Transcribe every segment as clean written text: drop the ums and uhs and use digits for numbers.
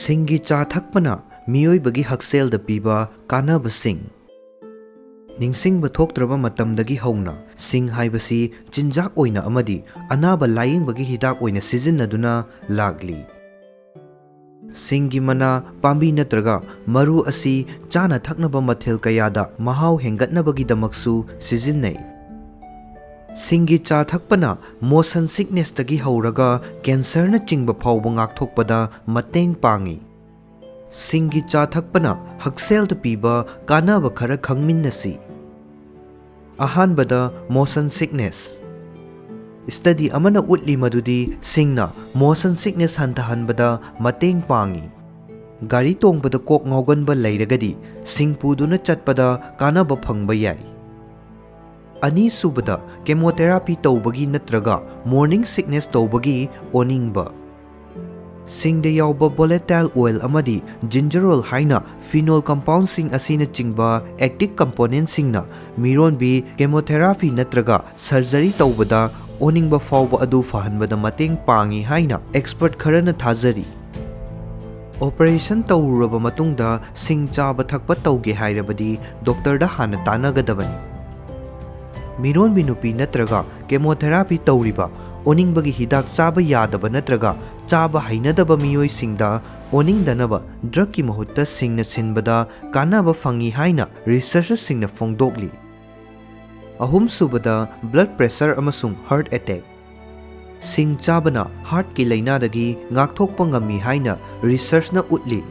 Shing-gi cha thakpana meeoibagi hakselda piba kannabasing. Ningsingba thoktraba matamdagi hauna sing haibasi chinjak oina amadi anaba layingbagi hidak oina sijinnaduna lagli. Shing-gi mana pambi natraga maru asi chana thaknaba mathil kayada mahau hengatnabagidamaksu sijinnai. Shing-gi cha thakpana motion sickness tagi hauraga cancer na chingba phawba ngakthokpada mateng pangi. Shing-gi cha thakpana hakselda piba kannaba khara khangminnasi. Ahanbada motion sickness. Study amana utli madudi singna motion sickness hantahanbada mateng pangi. Gari tongbada kok ngauganba leiragadi singpuduna chatpada kannaba phangba yai. Ani subada chemotherapy tawbagi natraga morning sickness tawbagi oningba. Singda yawba volatile oil amadi gingerol haina phenol compound sing asina chingba active component singna mironbi chemotherapy natraga surgery tawbada oningba fawba adu fahanbada mateng pangi haina expert kharana thajari. Operation tawraba matungda sing chaba thakpa tawge hairabadi doctor da hana tanagadabani. Mironbi nupi natraga chemotherapy tawriba oningbagi hidak chaba yadaba natraga chaba hainadaba miyoi singda oningdanaba drug ki mahutta singna sinbada kannaba phangi haina researchers singna phongdokli. Ahum subada blood pressure amasung heart attack. Sing chabana heart ki lainadagi ngakthokpa ngami haina research na utli.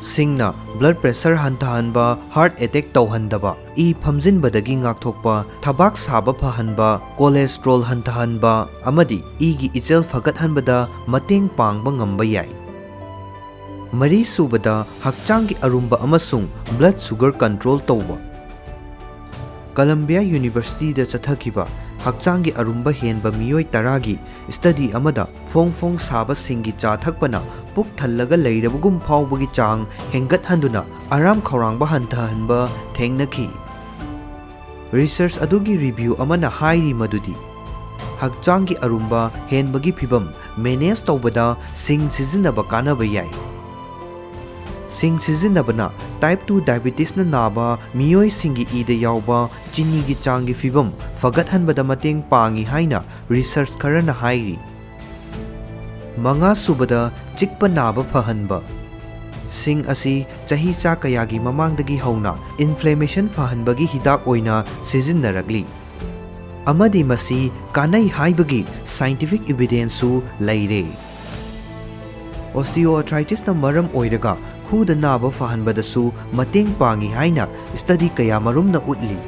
Singna blood pressure hantahanba heart attack tawhandaba e phamjinbadagi ngakthokpa thabak saba phahanba cholesterol hantahanba amadi igi ichel phagathanbada mateng pangba ngamba yai. Mari subada hakchanggi arumba amasung blood sugar control tawba. Columbia University da chathakiba hakchanggi arumba henba miyoi taragi study amada fong saba singgi cha thakpana puk thallaga leirabugum phawbagi chang hengathanduna aram khawrangba hantahanba thengnaki. Research adugi review amana hairi madudi hakchanggi arumba henbagi phibam manage tawbada sing sijinnaba kannaba yai. Sing sijinnabana type 2 diabetes na naba miyoi singi ida yawba chini gi changi phibam fagathanbada mateng pangi haina research kharana hairi. Manga subada chikpa naba phahanba. Sing asi chahi cha kayagi mamangdagi hauna inflammation phahanbagi hidak oina sijinnaragli. Amadi masi kanai haibagi scientific evidence su leire. Osteoarthritis na maram oiraga khuda naba fahanbadasu mateng pangi haina study kaya marum na utli.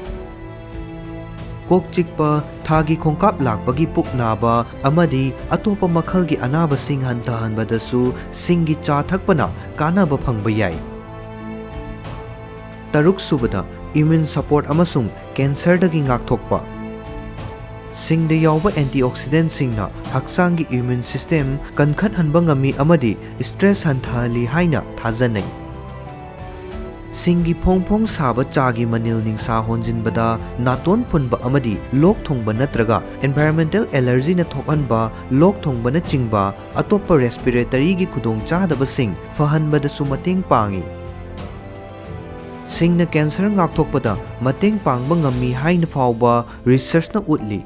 Kok chikpa thagi khongkap lakbagi puk naba amadi atopa makhalgi anaba sing hantahanbadasu singgi cha thakpana kannaba phangba yai. Taruk subada immune support amasung cancer dagi ngakthokpa. Singda yawba antioxidant singna hakchanggi immune system kankhathanba ngami amadi stress hanthali haina thajanai. Singgi phongphong saba chagi manil ningsa honjinbada naton punba amadi lok thongba natraga environmental allergy na thokhanba lok thongba na chingba atopa respiratory gi khudong chadaba sing fahanbada su mateng pangi. Singna cancer ngakthokpada mateng pangba ngami haina fawba research na utli.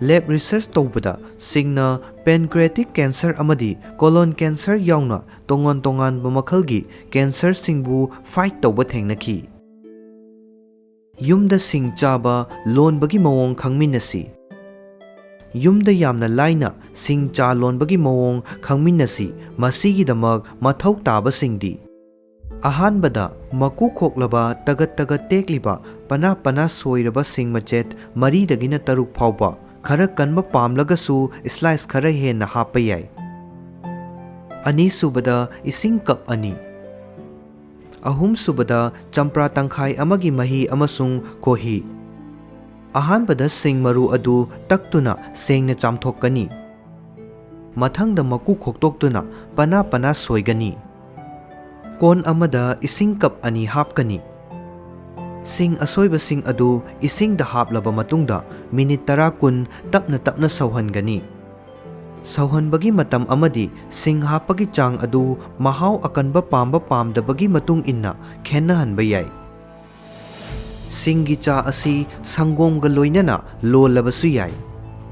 Lab research tawbada singna pancreatic cancer amadi colon cancer yauna tongan bamakhalgi cancer singbu fight tawba thengnaki. Yumda sing chaba lonbagi mawong khangminnasi. Yumda yamna laina sing cha lonbagi mawong khangminnasi masigidamak mathau taba singdi. Ahanbada maku khoklaba tagat tekliba pana soiraba sing machet mari dagina taruk phawba khara kanba pamlagasu slice khara henna hapa yai. Ani subada ising cup ani. Ahum subada champra tangkhai amagi mahi amasung kohi. Ahanbada sing maru adu taktuna sengna chamthokkani. Mathangda maku khoktoktuna pana soigani. Kon amada ising cup ani hapkani. Sing asoiba sing adu ising da haplaba matungda minute 10 kun tapna sauhangani. ꯁꯧꯍꯟꯕꯒꯤ ꯃꯇꯝ ꯑꯃꯗꯤ ꯁꯤꯡ ꯍꯥꯞꯄꯒꯤ ꯆꯥꯡ ꯑꯗꯨ ꯃꯍꯥꯎ ꯑꯀꯟꯕ ꯄꯥꯝꯕ ꯄꯥꯝꯗꯕꯒꯤ ꯃꯇꯨꯡ ꯏꯟꯅ ꯈꯦꯠꯅꯍꯟꯕ ꯌꯥꯏ꯫ ꯁꯤꯡꯒꯤ ꯆꯥ ꯑꯁꯤ ꯁꯪꯒꯣꯝꯒ ꯂꯣꯏꯅꯅ ꯂꯣꯜꯂꯕꯁꯨ ꯌꯥꯏ꯫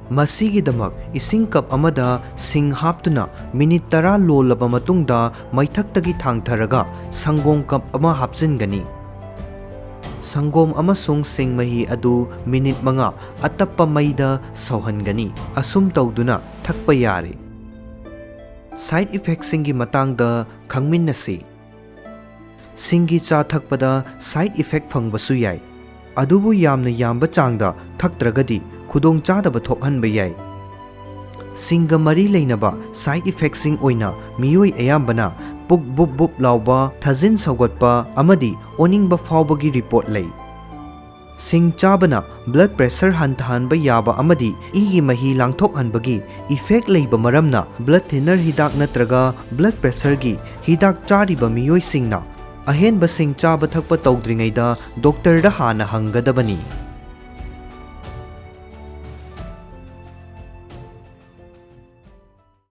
ꯃꯁꯤꯒꯤꯗꯃꯛ ꯏꯁꯤꯡ ꯀꯞ ꯑꯃꯗ ꯁꯤꯡ ꯍꯥꯞꯇꯨꯅ ꯃꯤꯅꯤꯠ 10 ꯂꯣꯜꯂꯕ ꯃꯇꯨꯡꯗ ꯃꯩꯊꯛꯇꯒꯤ ꯊꯥꯡꯊꯔꯒ ꯁꯪꯒꯣꯝ ꯀꯞ ꯑꯃ ꯍꯥꯞꯆꯤꯟꯒꯅꯤ꯫ ꯁꯪꯒꯣꯝ ꯑꯃꯁꯨꯡ ꯁꯤꯡ ꯃꯍꯤ ꯑꯗꯨ ꯃꯤꯅꯤꯠ 5 ꯑꯇꯞꯄ ꯃꯩꯗ ꯁꯧꯍꯟꯒꯅꯤ꯫ ꯑꯁꯨꯝ ꯇꯧꯗꯨꯅ ꯊꯛꯄ ꯌꯥꯔꯦ꯫ ꯁꯥꯏꯗ ꯏꯐꯦꯛꯁꯤꯡꯒꯤ ꯃꯇꯥꯡꯗ ꯈꯪꯃꯤꯟꯅꯁꯤ꯫ ꯁꯤꯡꯒꯤ ꯆꯥ ꯊꯛꯄꯗ ꯁꯥꯏꯗ ꯏꯐꯦꯛ ꯐꯪꯕꯁꯨ ꯌꯥꯏ, ꯑꯗꯨꯕꯨ ꯌꯥꯝꯅ ꯌꯥꯝꯕ ꯆꯥꯡꯗ ꯊꯛꯇ꯭ꯔꯒꯗꯤ ꯈꯨꯗꯣꯡꯆꯥꯗꯕ ꯊꯣꯛꯍꯟꯕ ꯌꯥꯏ꯫ ꯁꯤꯡꯒ ꯃꯔꯤ ꯂꯩꯅꯕ ꯁꯥꯏꯗ ꯏꯐꯦꯛꯁꯤꯡ ꯑꯣꯏꯅ ꯃꯤꯑꯣꯏ ꯑꯌꯥꯝꯕꯅ ꯄꯨꯛ ꯕꯨꯞ ꯕꯨꯞ ꯂꯥꯎꯕ, ꯊꯥꯖꯤꯟ ꯁꯧꯒꯠꯄ ꯑꯃꯗꯤ ꯑꯣꯅꯤꯡꯕ ꯐꯥꯎꯕꯒꯤ ꯔꯤꯄꯣꯔꯠ ꯂꯩ꯫ ꯁꯤꯡ ꯆꯥꯕꯅ ꯕ꯭ꯂꯗ ꯄ꯭ꯔꯦꯁꯔ ꯍꯟꯊꯍꯟꯕ ꯌꯥꯕ ꯑꯃꯗꯤ ꯏꯒꯤ ꯃꯍꯤ ꯂꯥꯡꯊꯣꯛꯍꯟꯕꯒꯤ ꯏꯐꯦꯛ ꯂꯩꯕ ꯃꯔꯝꯅ ꯕ꯭ꯂꯗ ꯊꯤꯅꯔ ꯍꯤꯗꯥꯛ ꯅꯠꯇ꯭ꯔꯒ ꯕ꯭ꯂꯗ ꯄ꯭ꯔꯦꯁꯔꯒꯤ ꯍꯤꯗꯥꯛ ꯆꯥꯔꯤꯕ ꯃꯤꯑꯣꯏꯁꯤꯡꯅ ꯑꯍꯦꯟꯕ ꯁꯤꯡ ꯆꯥꯕ ꯊꯛꯄ ꯇꯧꯗ꯭ꯔꯤꯉꯩꯗ ꯗꯣꯛꯇꯔꯗ ꯍꯥꯟꯅ ꯍꯪꯒꯗꯕꯅꯤ꯫